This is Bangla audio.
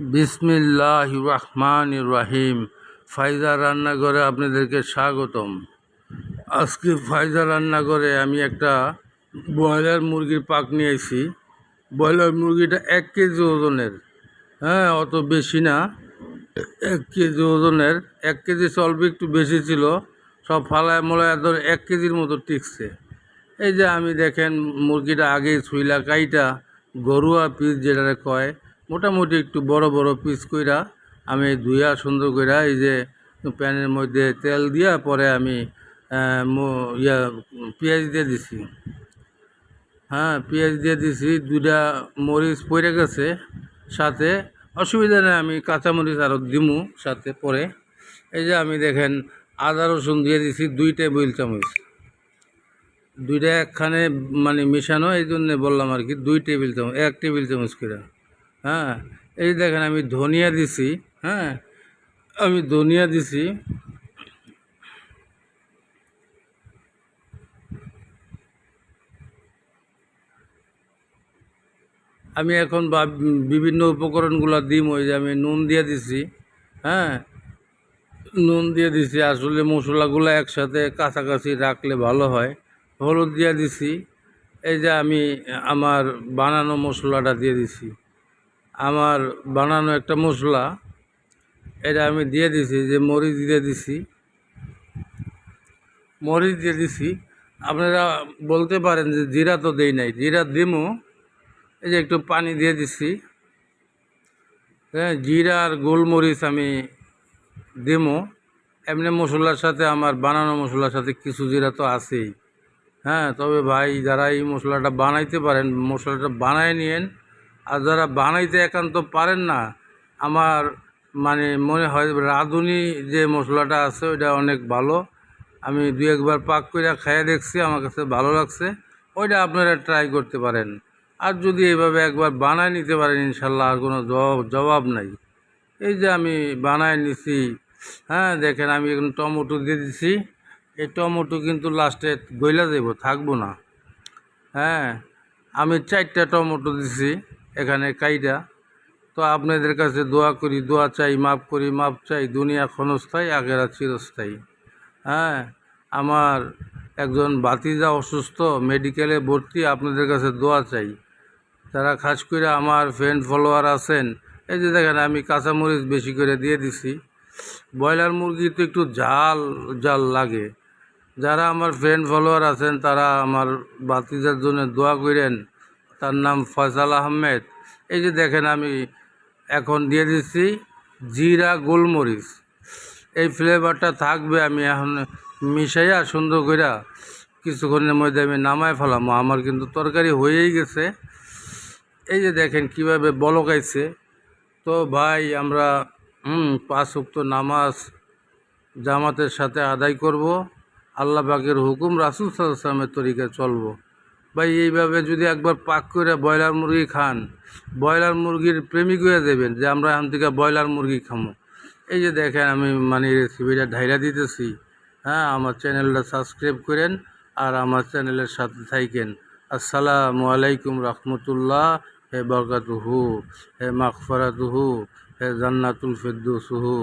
বিসমিল্লাহির রহমানির রহিম। ফায়দা রান্নাঘরে আপনাদেরকে স্বাগতম। আজকে ফায়দা রান্নাঘরে আমি একটা ব্রয়লার মুরগির পাক নিয়ে এসেছি। ব্রয়লার মুরগিটা 1 কেজি ওজনের, হ্যাঁ, অত বেশি না, 1 কেজি ওজনের। 1 কেজি অল্প একটু বেশি ছিল, সব ফালায় মোলায় ধর 1 কেজির মতো টিকছে। এই যে আমি দেখেন মুরগিটা আগে ছুইলা কাইটা গরুয়া পিস যেটা কয়, মোটামুটি একটু বড় বড় পিস কইরা আমি ধুইয়া সুন্দর কইরা এই যে প্যানের মধ্যে তেল দিয়া পরে আমি পেঁয়াজ দিয়ে দিছি। হ্যাঁ, পেঁয়াজ দিয়ে দিছি, 2টা মরিচ পড়ে গেছে সাথে, অসুবিধা নেই, আমি কাঁচামরিচ আরও দিমু সাথে পরে। এই যে আমি দেখেন আদা রসুন দিয়ে দিছি 2 টেবিল চামচ, 2টা একখানে মানে মেশানো, এই জন্যে বললাম আর কি 2 টেবিল চামচ, 1 টেবিল চামচ করে। হ্যাঁ, এই দেখেন আমি ধনিয়া দিছি। হ্যাঁ, আমি ধনিয়া দিছি। আমি এখন বিভিন্ন উপকরণগুলো দিম। ওই যে আমি নুন দিয়ে দিছি। হ্যাঁ, নুন দিয়ে দিছি, আসলে মশলাগুলো একসাথে কাছাকাছি রাখলে ভালো হয়। হলুদ দিয়ে দিছি। এই যে আমি আমার বানানো মশলাটা দিয়ে দিছি, আমার বানানো একটা মশলা, এটা আমি দিয়ে দিছি। যে মরিচ দিয়ে দিছি, মরিচ দিয়ে দিছি। আপনারা বলতে পারেন যে জিরা তো দেই নাই, জিরা দিমু। এই যে একটু পানি দিয়ে দিছি। হ্যাঁ, জিরা আর গোলমরিচ আমি দিমু। এমনি মশলার সাথে, আমার বানানো মশলার সাথে কিছু জিরা তো আছেই। হ্যাঁ, তবে ভাই যারা এই মশলাটা বানাইতে পারেন, মশলাটা বানায় নিয়েন। আর যারা বানাইতে একান্ত পারেন না, আমার মানে মনে হয় রাঁধুনি যে মশলাটা আছে ওইটা অনেক ভালো। আমি 2-1 বার পাক করে খাইয়ে দেখছি, আমার কাছে ভালো লাগছে। ওইটা আপনারা ট্রাই করতে পারেন। আর যদি এইভাবে একবার বানায় নিতে পারেন, ইনশাল্লাহ আর কোনো জবাব নাই। এই যে আমি বানায় নিছি। হ্যাঁ, দেখেন আমি এখন টমেটো দিয়ে দিছি। এই টমেটো কিন্তু লাস্টে গইলা যাব, থাকবো না। হ্যাঁ, আমি 4টা টমেটো দিছি এখানে কাইটা। তো আপনাদের কাছে দোয়া করি, দোয়া চাই, মাপ করি, মাপ চাই। দুনিয়া ক্ষণস্থায়ী, আখেরাত চিরস্থায়ী। হ্যাঁ, আমার একজন ভাতিজা অসুস্থ, মেডিকেলে ভর্তি, আপনাদের কাছে দোয়া চাই। যারা খাস করে আমার ফ্রেন্ড ফলোয়ার আছেন, এই যে দেখেন আমি কাঁচামরিচ বেশি করে দিয়ে দিছি। ব্রয়লার মুরগি তো একটু ঝাল ঝাল লাগে। যারা আমার ফ্রেন্ড ফলোয়ার আছেন তারা আমার ভাতিজার জন্য দোয়া করেন। তার নাম ফয়সাল আহমেদ। এই যে দেখেন আমি এখন দিয়ে দিচ্ছি জিরা গোলমরিচ, এই ফ্লেভারটা থাকবে। আমি এখন মিশাইয়া সুন্দর করে কিছুক্ষণের মধ্যে আমি নামায় ফেলাম। আমার কিন্তু তরকারি হয়েই গেছে। এই যে দেখেন কিভাবে বলকাইছে। তো ভাই আমরা 5 ওয়াক্ত নামাজ জামাতের সাথে আদায় করব, আল্লাহ পাকের হুকুম, রাসূল সাল্লাল্লাহু আলাইহি ওয়াসাল্লামের তরিকায় চলব। ভাই এইভাবে যদি একবার পাক করে ব্রয়লার মুরগি খান, ব্রয়লার মুরগির প্রেমিক হয়ে দেবেন, যে আমরা এখান থেকে ব্রয়লার মুরগি খামো। এই যে দেখেন আমি মানে রেসিপিটা ঢাইলা দিতেছি। হ্যাঁ, আমার চ্যানেলটা সাবস্ক্রাইব করেন আর আমার চ্যানেলের সাথে থাকেন। আসসালামু আলাইকুম রহমতুল্লাহ, হে বরকাতুহু, হে মাগফিরাতুহু, হে জান্নাতুল ফিরদৌসুহু।